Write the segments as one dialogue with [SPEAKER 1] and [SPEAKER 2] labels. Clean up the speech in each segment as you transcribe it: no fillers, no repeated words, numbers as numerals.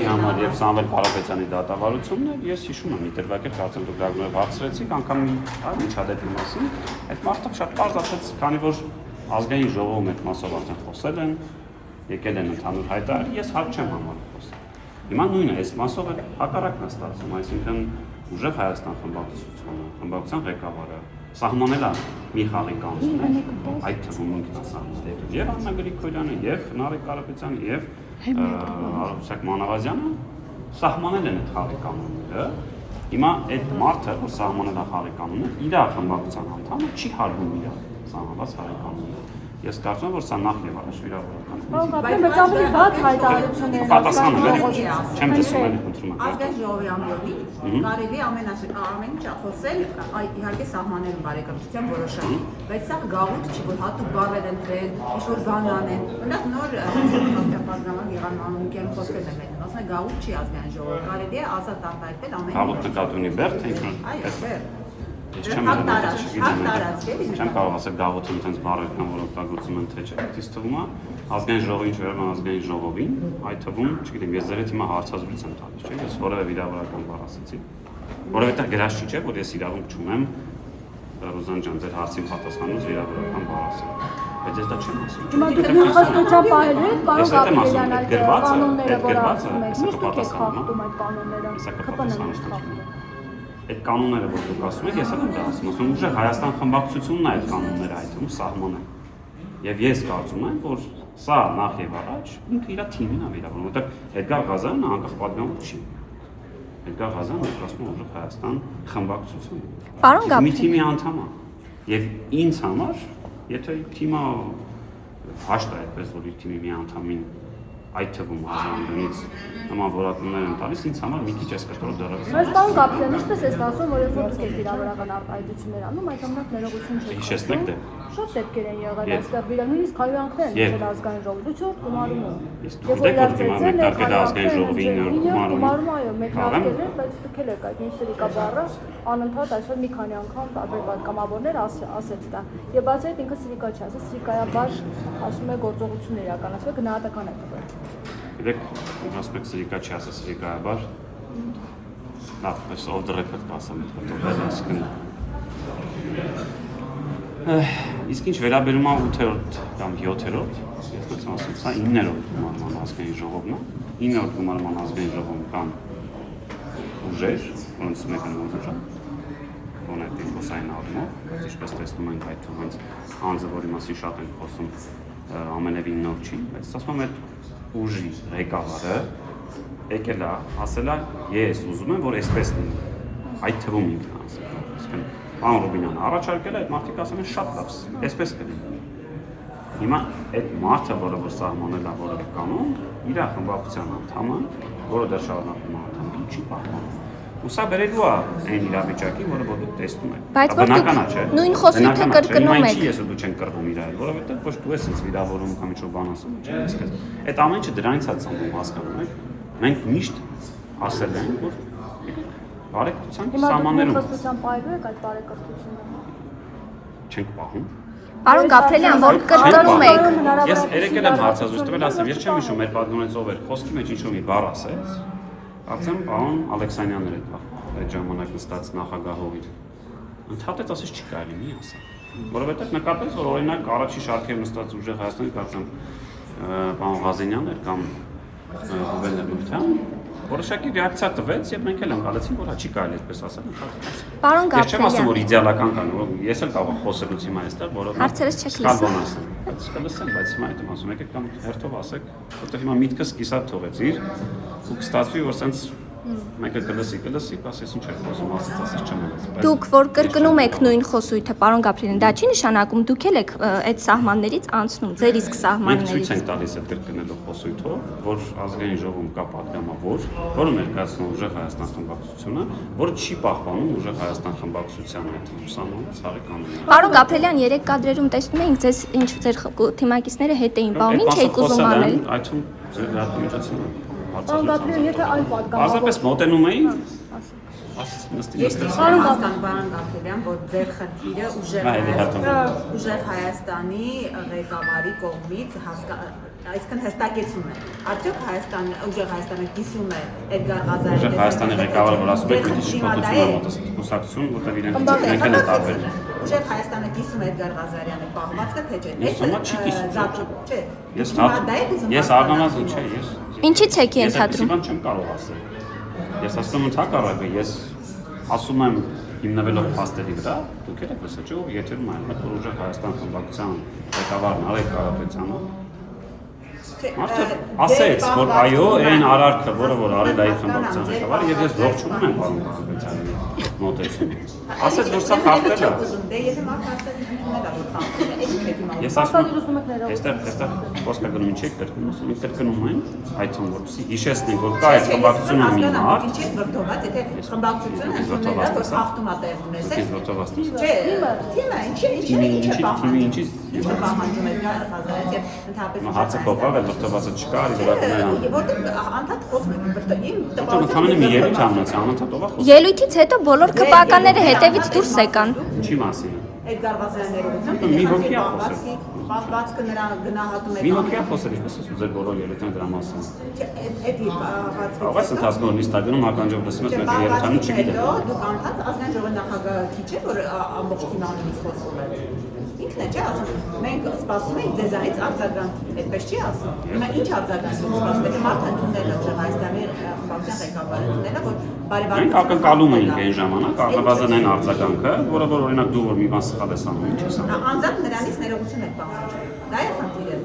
[SPEAKER 1] համար եւ Սամվել Կարապետյանի դատավարությունն է, ես հիշում եմ ինտերվակեր կարծեմ դուք դրագները հարցրեցիք, անգամ միջադեպի մասին, այդ մարդը շատ պարզ ասաց, քանի որ ազգային ժողովում այդ մասով արդեն խոսել են, եկել են ընդհանուր հայտարարել, ես հարկ չեմ համարում խոսել։ Հիմա նույնը այս մասով է հակառակն է ստացվում, այսինքն ուժեղ Հայաստան խմբակցության ղեկավարը սահմանել է մի խաղի կանոններ, այդ թվում ինքնասահմանել եւ Աննա Գրիգորյանը, եւ Նարեկ Կարապետյանը, եւ Արուսակ Մանավազյանը սահմանել են այդ խաղի կանոնները։ Հիմա այդ մարդը, որ սահմանել է խաղի կանոնները, իր խմբակցության անդամը չի հարգում իր սահմանված խաղի կանոնները։ Ես կարծում եմ, որ սա նախ եւ առաջ վիրավորական է։
[SPEAKER 2] Բայց ավելի վատ հայտարարություններ են
[SPEAKER 1] պատասխանը չեմ տեսնում էլի խնդրում եմ։
[SPEAKER 3] Ազգային ժողովի ամբողջից կարելի ամեն ինչ խոսել, իհարկե սահմաններում բարեկամության որոշակի, բայց սա գաղութ չի, որ հատուկ բառեր են դրել, ինչ-որ բան անեն։ Օրինակ նոր պատգամավոր Գեղամ Մանուկյանը խոսքեր է մեկն, ասում է գաղութ չի ազգային ժողովը, կարելի է ազատ արտահայտել ամեն ինչ։
[SPEAKER 1] Գաղութ նկատունի բերդ թե ինչ։
[SPEAKER 3] Այո, բերդ։
[SPEAKER 1] Չեմ կարող ասել գաղութը այնպես բառեր կան, որ օգտագործում են թե չէ, իսկ թվում է ազգային ժողովին վերաբերական ազգային ժողովին, այդ թվում, չգիտեմ, ես ձեր հետ հիմա հարցազրույց եմ տալիս, չէ՞, ես որևէ վիրավորական բառ ասեցի, որովհետեւ գրած չի, չէ, որ ես իրավունք չունեմ Ռուզան ջան, ձեր հարցին պատասխանած վիրավորական բառ ասել, բայց ես դա չեմ ասում։
[SPEAKER 2] Հիմա դուք հստակության բառեր եք, պարոն Գաբրիելյան, այդ կանոնները, որ ասում եք, միշտ դուք եք խախտում այդ կանոնները, ԿՊՆ-ն է խախտում։
[SPEAKER 1] Այդ կանոնները, որ դուք ասում եք, ես էլ եմ դա ասում, ուժեղ Հայաստան խմբակցությունն է այդ կանոնները այդում սահմանը։ Եվ ես կարծում եմ, որ սա նախ եւ առաջ ինքը իր թիմին է վիրավորում, որովհետեւ Էդգար Ղազարյանը անկախ պատգամավոր չի։ Էդգար Ղազարյանը ասում է ուժեղ Հայաստան խմբակցություն։
[SPEAKER 2] Պարոն Գաբրիելյան,
[SPEAKER 1] մի թիմի անդամ է։ Եվ ինձ համար, եթե թիմը հաշտ է այդպես, որ իր թիմի մի անդամին այդ թվում արժանանից նման որակումներ են տալիս, ինձ համար մի քիչ էս կտրով դեռևս։
[SPEAKER 2] Բայց պարոն Գաբրիելյան, ինչպես է ստացվում, որ երբ դուք եք վիրավորական արտահայտություններ անում, այդ ժամանակ ներողություն չեք։
[SPEAKER 1] Հիշեցնեք դե։
[SPEAKER 2] Շատ դեպքեր են եղել այստեղ նույնիսկ հայրանքներ են եղել ազգային ժողովի 8-րդ գումարումը։
[SPEAKER 1] Եվ որ դեռ ազգային ժողովի 9-րդ
[SPEAKER 2] գումարումը, այո, մեկնարկել է, բայց դուք եք այդ նյութերի բառը անընդհատ այսօր մի քանի անգամ տարբեր պատգամավորներ ասեց դա։ Եվ բացի այդ ինքը սրիկա չի ասել, սրիկայաբար ասում է գործողություն իրականացվել, գնահատական է տվել։
[SPEAKER 1] Գիտեք, ասում եք սրիկա չի ասել, սրիկայաբար լավ, այս off the record կասեմ հետո, այսինքն իսկ ինչ վերաբերում է 8-րդ կամ 7-րդ, ես ասում, սա 9-րդ գումարման ազգային ժողովն է, 9-րդ գումարման ազգային ժողովում կան ուժեր, որոնց մեկը նոր ուժ է, որոնք խոսային առումով, բայց ինչպես տեսնում ենք այդ թվում հենց անձը, որի մասին շատ ենք խոսում, ամենևին նոր չի, բայց ասում եմ այդ ուժի ղեկավարը եկել է, ասել է, ես ուզում եմ, որ այսպես լինի, այդ թվում ինքն ասել, այսինքն Պարոն Ռուբինյանը առաջարկել է, այդ մարդիկ ասում են շատ լավ, այսպես կլինի։ Հիմա այդ մարդը, որը որ սահմանել է որևէ կանոն, իր խմբակցության անդամը, որը դեռ շարունակում է անդամ, չի պահպանում։ Ու սա բերելու է այն իրավիճակին, որը որ դուք տեսնում եք։ Բնական է, չէ։
[SPEAKER 2] Նույն խոսույթը կրկնում եք։
[SPEAKER 1] Ինչի ես ու դու չեն կրվում իր այլ, որովհետև ոչ դու ես ինձ վիրավորում կամ ինչ-որ բան ասում, չէ՞, այսպես։ Այդ ամեն ինչը դրանից է ծնվում, հասկանում եք։ Մենք միշտ ասել ենք, որ բարեկրթության սահմաններում
[SPEAKER 2] հստակության պահելու եք այդ բարեկրթությունը։
[SPEAKER 1] Չենք պահում։
[SPEAKER 2] Պարոն Գաբրիելյան, որ կրկնում եք։
[SPEAKER 1] Ես երեկ եմ հարցազրույց տվել, ասեմ, ես չեմ հիշում մեր պատգամավորից ով էր, խոսքի մեջ ինչ-որ մի բառ ասեց։ Կարծեմ պարոն Ալեքսանյանն էր այդ ժամանակ նստած նախագահով իր։ Ընդհատեց ասես չի կարելի մի ասա։ Որովհետև նկատեց, որ օրինակ առաջի շարքեր նստած ուժեղ Հայաստանի կարծեմ պարոն Ղազենյանն էր կամ Գուվերներ Մուրթյան, որոշակի ռեակցիա տվեց եւ մենք էլ ընկալեցինք, որ հա չի կարելի այդպես ասել, ընդհանրապես։
[SPEAKER 2] Պարոն
[SPEAKER 1] Ես չեմ ասում,
[SPEAKER 2] Գաբրիելյան,
[SPEAKER 1] որ իդեալական կան, ես էլ կարող եմ խոսելուց հիմա այստեղ, որովհետեւ
[SPEAKER 2] հարցերս չեք լսում։
[SPEAKER 1] Բայց կլսեմ, բայց հիմա այդ եմ ասում, եկեք կամ հերթով ասեք, որովհետեւ հիմա միտքս կիսատ թողեցիր ու կստացվի, որ սենց մեկը կլսի, ասես ինչ էր խոսում, ասես չեմ ասում։
[SPEAKER 2] Դուք որ կրկնում եք նույն խոսույթը, պարոն Գաբրիելյան, դա չի նշանակում դուք եք այդ սահմաններից անցնում, ձեր իսկ
[SPEAKER 1] Մենք ցույց
[SPEAKER 2] սահմաններից։
[SPEAKER 1] ենք տալիս այդ կրկնելով խոսույթով, որ ազգային ժողովում կա պատգամավոր, որը ներկայացնում ուժեղ Հայաստան խմբակցությունը, որը չի պահպանում ուժեղ Հայաստան խմբակցության այդ սահմանած խաղի կանոնները։
[SPEAKER 2] Պարոն Գաբրիելյան, երեք կադրերում տեսնում էինք ձեզ ինչ ձեր թիմակիցները հետ էին պահում, ինչ եք ուզում անել։
[SPEAKER 1] Այդ թվում ձեր լրատվամիջոցին
[SPEAKER 2] Պարոն Գաբրիելյան, եթե այլ պատգամավոր
[SPEAKER 1] Պարզապես մոտենում էի,
[SPEAKER 3] Հասկանում Բարան Գաբրելյան, որ ձեր խնդիրը ուժեղ Հայաստանի ղեկավարի կողմից այսքան հստակեցում է։ Արդյոք ուժեղ Հայաստանը կիսում է Էդգար Ղազարյանի
[SPEAKER 1] ուժեղ Հայաստանի ղեկավարը որ ասում է պիտի շփոթություն մոտեցություն, որտեղ իրենք եկել են տարբեր։
[SPEAKER 3] Ուժեղ Հայաստանը կիսում է Էդգար Ղազարյանի պահվածքը, թե չէ։
[SPEAKER 1] Ես առնվազն չէ, ես
[SPEAKER 4] Ինչի՞ց եք ենթադրում։
[SPEAKER 1] Ես չեմ կարող ասել։ Ես ասում եմ ընդհակառակը, ես ասում եմ հիմնվելով փաստերի վրա, դուք եք լսել, չէ՞, եթերում այն որ ուժեղ Հայաստան խմբակցության ղեկավարն Արեգ Կարապետյանը Մարդը ասեց, որ այո, այն արարքը, որը որ արել է խմբակցության ղեկավարը, եւ ես ողջունում եմ պարոն Կարապետյանի մոտեցումը։ Ասեց, որ սա խախտել է։
[SPEAKER 3] Դե եթե մարդը ասել ընդունել է, որ խախտել է, եք եք իմանում։
[SPEAKER 1] Ես ասում եմ, այստեղ խոսքը գնում ինչի եք կրկնում, կրկնում են, այդ թվում որպեսզի հիշեցնենք, որ կա այդ խմբակցությունը մի մարդ։
[SPEAKER 3] Ինչի եք վրդոված, եթե խմբակցությունը ընդունել է, որ խախտում է տեղ ունեցել։
[SPEAKER 1] Իսկ վրդովացնի։
[SPEAKER 3] Չէ, թիմը ինչի պահանջում է Ղազարյանը եւ ընդհանրապես
[SPEAKER 1] հարցը փոխավ է վրդովացը չկար, իրականորեն։
[SPEAKER 3] Որտեղ անդադ խոսում են վրդովին,
[SPEAKER 1] Ընդհանրապես մի ելույթ ամնացա, անընդհատ ով է խոսում։
[SPEAKER 4] Ելույթից հետո բոլոր քպականները հետևից դուրս եկան։
[SPEAKER 1] Ինչի մասին։
[SPEAKER 3] Էդգար Ղազարյանի ներողությամբ,
[SPEAKER 1] Մի հոգի է խոսել։
[SPEAKER 3] պահվածքը նրա գնահատում է։
[SPEAKER 1] Մի հոգի է խոսել, ինչպես ասում ձեր բոլոր ելույթները դրա մասին։
[SPEAKER 3] Էդի պահվածքը։
[SPEAKER 1] Աղաս ընթացքում նիստագրում ականջով լսում ես մեր ելույթանը չգիտեմ։
[SPEAKER 3] Դուք անդադ ազգային ժողովի նախագահը քիչ է, որ ամբողջ թիմանից խոսում է։ Ինքն է չէ ասում, մենք սպասում ենք ձեզանից արձագանք, այդպես չի ասում։ Հիմա ինչ արձագանք սպասում, եթե մարդը ընդունել է ուժեղ Հայաստանի խմբակցության ղեկավարը ընդունել է, որ բարեբարի
[SPEAKER 1] Մենք ակնկալում էինք այն ժամանակ, առնվազն այն արձագանքը, որը որ օրինակ դու որ մի բան սխալ ես անում, ինչ ես անում։
[SPEAKER 3] Անձամբ նրանից ներողություն եք պահանջում։ Դա է խնդիրը։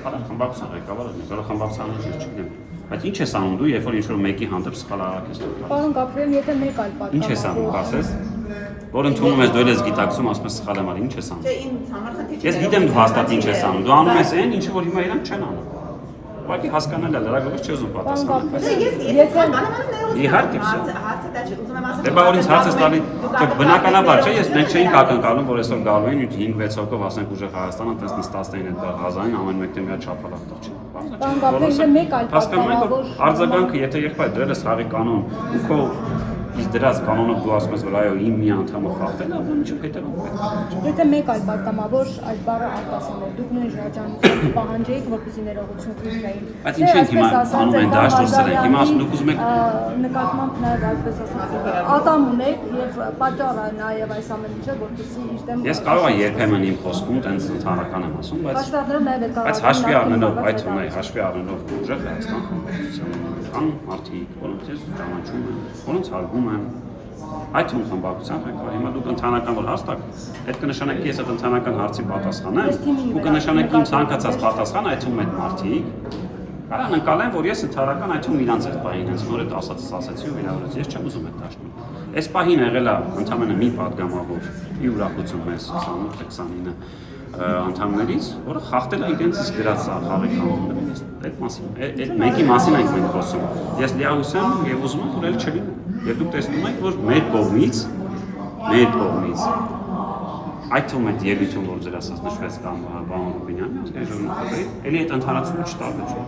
[SPEAKER 1] Արա խմբակցության ղեկավարը, որը խմբակցության ինչ չգիտեմ։ Բայց ինչ ես անում դու, երբ որ ինչ-որ մեկի հանդեպ սխալ արարք ես տալիս։
[SPEAKER 2] Պարոն Գաբրելյան, եթե մեկ այլ պատկան։
[SPEAKER 1] Ինչ ես անում, ասես։ Որ ընդունում ես դու ես գիտակցում, ասում ես սխալ եմ արել, ինչ ես անում։
[SPEAKER 3] Չէ, ինձ համար խնդիր չէ։
[SPEAKER 1] Ես գիտեմ դու հաստատ ինչ ես անում։ Դու անում ես այն, ինչը որ հիմա իրանք չեն անում։ Ուղղակի հասկանալ է, լրագրողը չի ուզում պատասխանել։ Իհարկե,
[SPEAKER 3] հարցը դա չէ, ուզում եմ ասել։
[SPEAKER 1] Դե բա որ ինձ հարց ես տալի, չէ, բնականաբար չէ, մենք չէինք ակնկալում, որ այսօր գալու են 5-6 հոգով ասենք ուժեղ Հայաստանը, այնպես նստածներին այդ Ղազարին ամեն մեկը մի հատ չափալախտող չի։
[SPEAKER 2] Պարոն Գաբրելյան, մեկ այլ պատկան,
[SPEAKER 1] արձագանքը, եթե եղբայր դրել ես խաղի կանոն, ու քո իսկ դրած կանոնով դու ասում ես, որ այո, իմ մի անդամը խախտել է, ապա ինչու հետևում պետք է։
[SPEAKER 2] եթե մեկ այլ պատկամավոր այդ բառը արտասանել, դուք նույն շրջանությամբ պահանջեիք, որպեսզի ներողություն քրեին։
[SPEAKER 1] Բայց ինչ են հիմա անում են դաշտ դուրսերեն, հիմա ասում դուք ուզում եք
[SPEAKER 2] նկատմամբ նաև այդպես ասած ատամ ունեք եւ պատճառը նաև այս ամեն ինչը, որպեսզի իր դեմ
[SPEAKER 1] Ես կարող եմ երբեմն իմ խոսքում տենց ընդհանրական եմ ասում, բայց հաշվի առնելով այդ ունի, հաշվի առնելով ուժեղ Հայաստան խմբակցության կան մարդիկ, որոնց ես ճանաչում եմ, որոնց հարգում եմ, այդ թվում խմբակցության ղեկավար։ Հիմա դուք ընդհանրական որ հաստատ, այդ կնշանակի ես այդ ընդհանրական հարցի պատասխանեմ, ու կնշանակի իմ ցանկացած պատասխան այդ թվում այդ մարդիկ կարան ընկալեն, որ ես ընդհանրական այդ թվում իրանց այդ պահին հենց նոր այդ ասացի ու վիրավորեց, ես չեմ ուզում այդ դաշտում։ Այս պահին եղել է ընդամենը մի падգամավոր, ի ուրախություն մեզ 28-29 անդամներից, որը խախտել է իրենց իսկ դրած խաղի կանոնները, այդ մասին, այդ մեկի մասին ենք մենք խոսում։ Ես լիահույս եմ եւ ուզում եմ որ էլ չլինի։ Եվ դուք տեսնում եք, որ մեր կողմից այդ թվում այդ ելույթում որ ձեր ասած նշվեց կամ բան Ռուբինյանի, ասես ժողովրդի, էլի այդ ընդհանրացումը չտալու չէ։